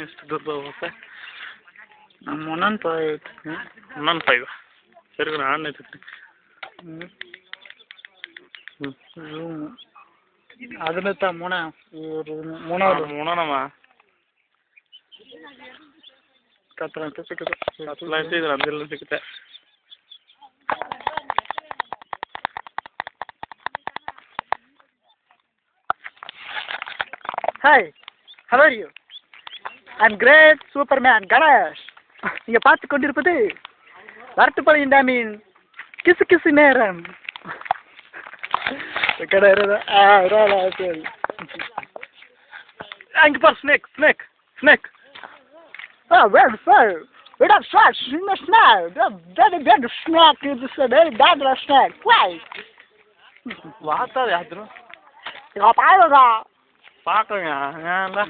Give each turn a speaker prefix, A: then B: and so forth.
A: ಎಷ್ಟು ದೂರ ಹೋಗುತ್ತೆ 105 ಸರಿ ನಾನು
B: அதுல ஒரு
A: மூணாமா இது அதில் சிக்கிட்ட
B: Hi, how are you? I'm great Superman Ganesh. நீங்க பார்த்து கொண்டிருப்பது வரட்டுப்படையின் டேமின் கிசு கிசு நேரம்.
A: அங்கே பாரு snake.
B: Oh, well, sir. We don't search in the snake. Very big snake is a very dangerous snake. Why?
A: வாத்தாது யாத்திரம்
B: இங்க பாருடா.
A: பார்க்குறேங்க ஏன்டா